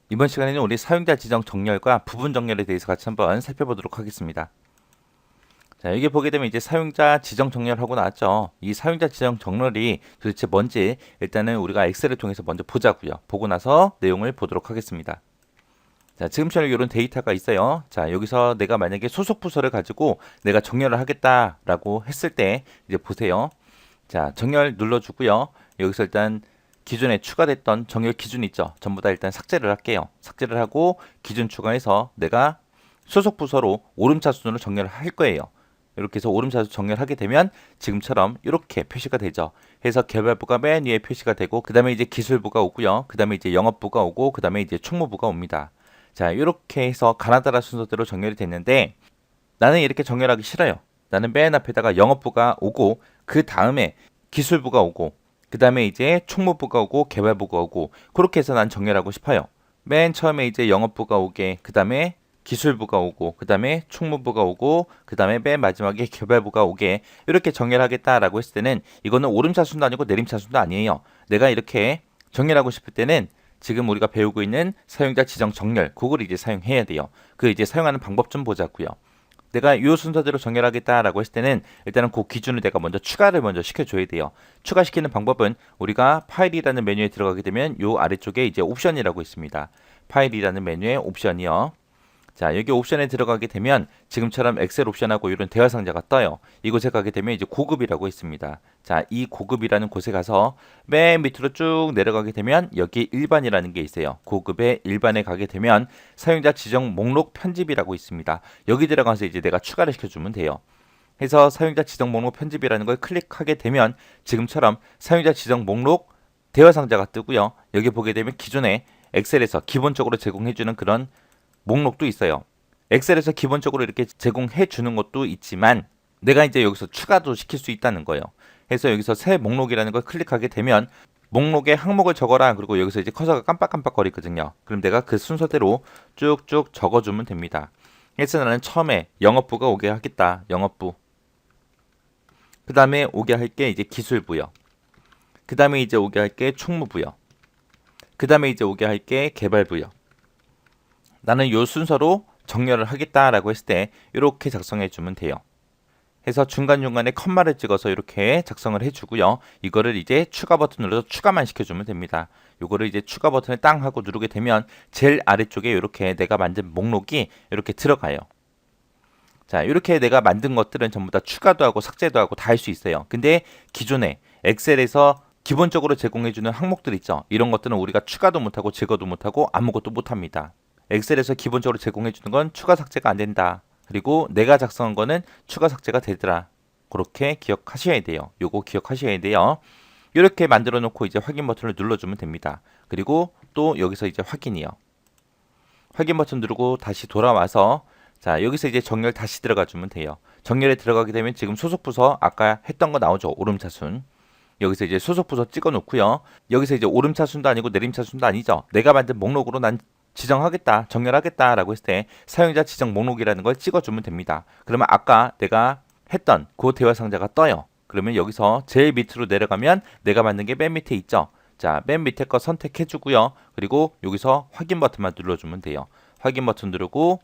이번 시간에는 우리 사용자 지정 정렬과 부분 정렬에 대해서 같이 한번 살펴보도록 하겠습니다. 자, 여기 보게 되면 이제 사용자 지정 정렬하고 나왔죠. 이 사용자 지정 정렬이 도대체 뭔지 일단은 우리가 엑셀을 통해서 먼저 보자고요. 보고 나서 내용을 보도록 하겠습니다. 자, 지금처럼 이런 데이터가 있어요. 자, 여기서 내가 만약에 소속 부서를 가지고 내가 정렬을 하겠다라고 했을 때 이제 보세요. 자, 정렬 눌러주고요. 여기서 일단 기존에 추가됐던 정렬 기준 있죠. 전부 다 일단 삭제를 할게요. 삭제를 하고 기준 추가해서 내가 소속 부서로 오름차 순으로 정렬을 할 거예요. 이렇게 해서 오름차 순 정렬하게 되면 지금처럼 이렇게 표시가 되죠. 해서 개발부가 맨 위에 표시가 되고 그 다음에 이제 기술부가 오고요. 그 다음에 이제 영업부가 오고 그 다음에 이제 총무부가 옵니다. 자, 이렇게 해서 가나다라 순서대로 정렬이 됐는데 나는 이렇게 정렬하기 싫어요. 나는 맨 앞에다가 영업부가 오고 그 다음에 기술부가 오고 그 다음에 이제 총무부가 오고 개발부가 오고 그렇게 해서 난 정렬하고 싶어요. 맨 처음에 이제 영업부가 오게 그 다음에 기술부가 오고 그 다음에 총무부가 오고 그 다음에 맨 마지막에 개발부가 오게 이렇게 정렬하겠다라고 했을 때는 이거는 오름차순도 아니고 내림차순도 아니에요. 내가 이렇게 정렬하고 싶을 때는 지금 우리가 배우고 있는 사용자 지정 정렬 그걸 이제 사용해야 돼요. 그 이제 사용하는 방법 좀 보자고요. 내가 이 순서대로 정렬하겠다라고 했을 때는 일단은 그 기준을 내가 먼저 추가를 먼저 시켜줘야 돼요. 추가시키는 방법은 우리가 파일이라는 메뉴에 들어가게 되면 이 아래쪽에 이제 옵션이라고 있습니다. 파일이라는 메뉴에 옵션이요. 자, 여기 옵션에 들어가게 되면 지금처럼 엑셀 옵션하고 이런 대화 상자가 떠요. 이곳에 가게 되면 이제 고급이라고 있습니다. 자, 이 고급이라는 곳에 가서 맨 밑으로 쭉 내려가게 되면 여기 일반이라는 게 있어요. 고급의 일반에 가게 되면 사용자 지정 목록 편집이라고 있습니다. 여기 들어가서 이제 내가 추가를 시켜주면 돼요. 해서 사용자 지정 목록 편집이라는 걸 클릭하게 되면 지금처럼 사용자 지정 목록 대화 상자가 뜨고요. 여기 보게 되면 기존에 엑셀에서 기본적으로 제공해주는 그런 목록도 있어요. 엑셀에서 기본적으로 이렇게 제공해 주는 것도 있지만 내가 이제 여기서 추가도 시킬 수 있다는 거예요. 그래서 여기서 새 목록이라는 걸 클릭하게 되면 목록에 항목을 적어라. 그리고 여기서 이제 커서가 깜빡깜빡거리거든요. 그럼 내가 그 순서대로 쭉쭉 적어주면 됩니다. 그래서 나는 처음에 영업부가 오게 하겠다. 영업부. 그 다음에 오게 할 게 이제 기술부요. 그 다음에 이제 오게 할 게 총무부요. 그 다음에 이제 오게 할 게 개발부요. 나는 요 순서로 정렬을 하겠다라고 했을 때 이렇게 작성해 주면 돼요. 해서 중간중간에 컴마를 찍어서 이렇게 작성을 해주고요. 이거를 이제 추가 버튼 눌러서 추가만 시켜주면 됩니다. 요거를 이제 추가 버튼을 땅 하고 누르게 되면 제일 아래쪽에 이렇게 내가 만든 목록이 이렇게 들어가요. 자, 이렇게 내가 만든 것들은 전부 다 추가도 하고 삭제도 하고 다 할 수 있어요. 근데 기존에 엑셀에서 기본적으로 제공해주는 항목들 있죠. 이런 것들은 우리가 추가도 못하고 제거도 못하고 아무것도 못합니다. 엑셀에서 기본적으로 제공해주는 건 추가 삭제가 안 된다. 그리고 내가 작성한 거는 추가 삭제가 되더라. 그렇게 기억하셔야 돼요. 요거 기억하셔야 돼요. 이렇게 만들어 놓고 이제 확인 버튼을 눌러주면 됩니다. 그리고 또 여기서 이제 확인이요. 확인 버튼 누르고 다시 돌아와서 자, 여기서 이제 정렬 다시 들어가 주면 돼요. 정렬에 들어가게 되면 지금 소속 부서 아까 했던 거 나오죠. 오름차순. 여기서 이제 소속 부서 찍어 놓고요. 여기서 이제 오름차순도 아니고 내림차순도 아니죠. 내가 만든 목록으로 난 지정하겠다, 정렬하겠다라고 했을 때 사용자 지정 목록이라는 걸 찍어주면 됩니다. 그러면 아까 내가 했던 그 대화 상자가 떠요. 그러면 여기서 제일 밑으로 내려가면 내가 만든 게 맨 밑에 있죠. 자, 맨 밑에 거 선택해주고요. 그리고 여기서 확인 버튼만 눌러주면 돼요. 확인 버튼 누르고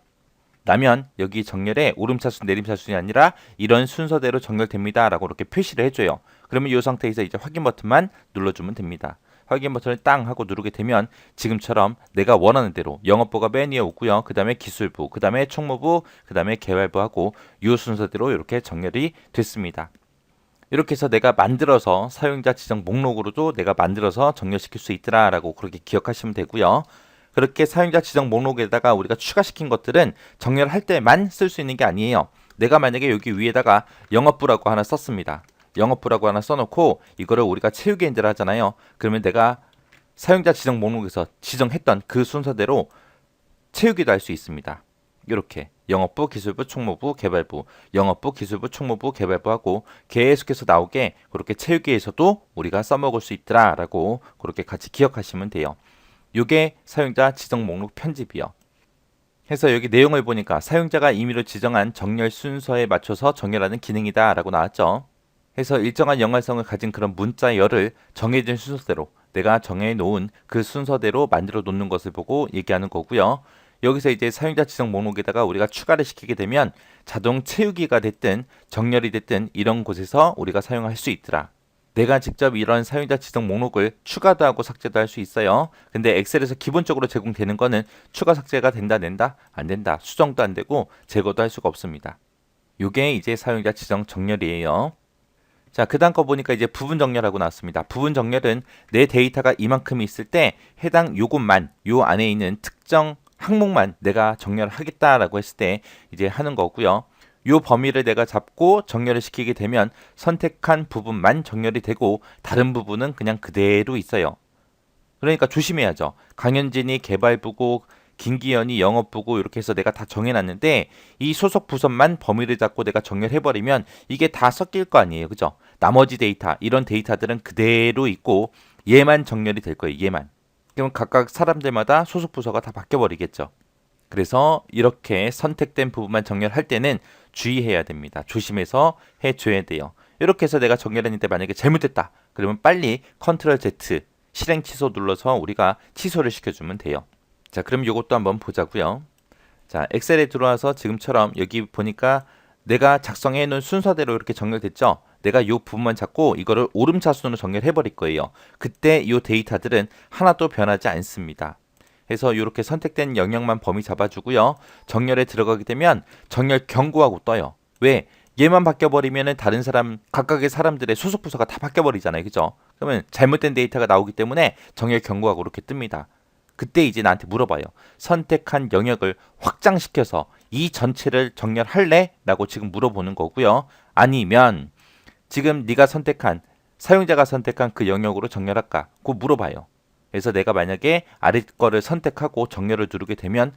나면 여기 정렬에 오름차순, 내림차순이 아니라 이런 순서대로 정렬됩니다. 라고 이렇게 표시를 해줘요. 그러면 이 상태에서 이제 확인 버튼만 눌러주면 됩니다. 확인 버튼을 땅 하고 누르게 되면 지금처럼 내가 원하는 대로 영업부가 맨 위에 오고요. 그 다음에 기술부, 그 다음에 총무부, 그 다음에 개발부하고 이 순서대로 이렇게 정렬이 됐습니다. 이렇게 해서 내가 만들어서 사용자 지정 목록으로도 내가 만들어서 정렬시킬 수 있더라 라고 그렇게 기억하시면 되고요. 그렇게 사용자 지정 목록에다가 우리가 추가시킨 것들은 정렬할 때만 쓸 수 있는 게 아니에요. 내가 만약에 여기 위에다가 영업부라고 하나 썼습니다. 영업부라고 하나 써놓고 이거를 우리가 채우기 엔드를 하잖아요. 그러면 내가 사용자 지정 목록에서 지정했던 그 순서대로 채우기도 할 수 있습니다. 이렇게 영업부, 기술부, 총무부, 개발부, 영업부, 기술부, 총무부, 개발부하고 계속해서 나오게 그렇게 채우기에서도 우리가 써먹을 수 있더라라고 그렇게 같이 기억하시면 돼요. 이게 사용자 지정 목록 편집이요. 해서 여기 내용을 보니까 사용자가 임의로 지정한 정렬 순서에 맞춰서 정렬하는 기능이다 라고 나왔죠. 해서 일정한 연관성을 가진 그런 문자열을 정해진 순서대로 내가 정해놓은 그 순서대로 만들어 놓는 것을 보고 얘기하는 거고요. 여기서 이제 사용자 지정 목록에다가 우리가 추가를 시키게 되면 자동 채우기가 됐든 정렬이 됐든 이런 곳에서 우리가 사용할 수 있더라. 내가 직접 이런 사용자 지정 목록을 추가도 하고 삭제도 할 수 있어요. 근데 엑셀에서 기본적으로 제공되는 거는 추가 삭제가 된다, 된다, 안 된다, 수정도 안 되고 제거도 할 수가 없습니다. 요게 이제 사용자 지정 정렬이에요. 자, 그 다음 거 보니까 이제 부분 정렬하고 나왔습니다. 부분 정렬은 내 데이터가 이만큼이 있을 때 해당 요것만, 요 안에 있는 특정 항목만 내가 정렬하겠다라고 했을 때 이제 하는 거고요. 요 범위를 내가 잡고 정렬을 시키게 되면 선택한 부분만 정렬이 되고 다른 부분은 그냥 그대로 있어요. 그러니까 조심해야죠. 강현진이 개발부고 김기현이 영업부고 이렇게 해서 내가 다 정해놨는데 이 소속 부서만 범위를 잡고 내가 정렬해버리면 이게 다 섞일 거 아니에요. 그죠? 나머지 데이터, 이런 데이터들은 그대로 있고 얘만 정렬이 될 거예요. 얘만. 그럼 각각 사람들마다 소속 부서가 다 바뀌어버리겠죠. 그래서 이렇게 선택된 부분만 정렬할 때는 주의해야 됩니다. 조심해서 해줘야 돼요. 이렇게 해서 내가 정렬했는데 만약에 잘못됐다. 그러면 빨리 컨트롤 Z 실행 취소 눌러서 우리가 취소를 시켜주면 돼요. 자, 그럼 이것도 한번 보자고요. 자, 엑셀에 들어와서 지금처럼 여기 보니까 내가 작성해 놓은 순서대로 이렇게 정렬됐죠. 내가 이 부분만 잡고 이거를 오름차순으로 정렬해 버릴 거예요. 그때 이 데이터들은 하나도 변하지 않습니다. 그래서 이렇게 선택된 영역만 범위 잡아주고요. 정렬에 들어가게 되면 정렬 경고하고 떠요. 왜? 얘만 바뀌어버리면 다른 사람, 각각의 사람들의 소속 부서가 다 바뀌어버리잖아요. 그죠? 그러면 잘못된 데이터가 나오기 때문에 정렬 경고하고 이렇게 뜹니다. 그때 이제 나한테 물어봐요. 선택한 영역을 확장시켜서 이 전체를 정렬할래? 라고 지금 물어보는 거고요. 아니면 지금 네가 선택한, 사용자가 선택한 그 영역으로 정렬할까? 그거 물어봐요. 그래서 내가 만약에 아래 거를 선택하고 정렬을 누르게 되면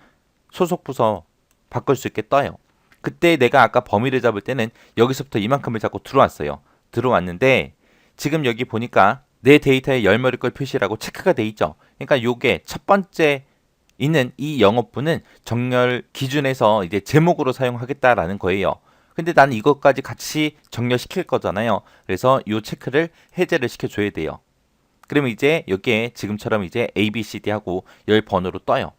소속 부서 바꿀 수 있게 떠요. 그때 내가 아까 범위를 잡을 때는 여기서부터 이만큼을 잡고 들어왔어요. 들어왔는데 지금 여기 보니까 내 데이터에 열머리 걸 표시라고 체크가 돼 있죠. 그러니까 요게 첫 번째 있는 이 영업부는 정렬 기준에서 이제 제목으로 사용하겠다라는 거예요. 근데 나는 이것까지 같이 정렬시킬 거잖아요. 그래서 요 체크를 해제를 시켜줘야 돼요. 그러면 이제 여기에 지금처럼 이제 A, B, C, D 하고 열 번호로 떠요.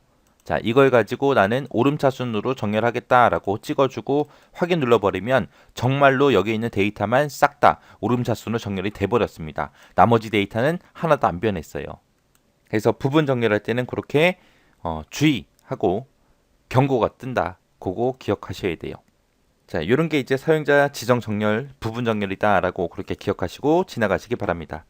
자, 이걸 가지고 나는 오름차순으로 정렬하겠다라고 찍어주고 확인 눌러버리면 정말로 여기 있는 데이터만 싹 다 오름차순으로 정렬이 돼버렸습니다. 나머지 데이터는 하나도 안 변했어요. 그래서 부분 정렬할 때는 그렇게 주의하고 경고가 뜬다. 그거 기억하셔야 돼요. 자, 이런 게 이제 사용자 지정 정렬, 부분 정렬이다라고 그렇게 기억하시고 지나가시기 바랍니다.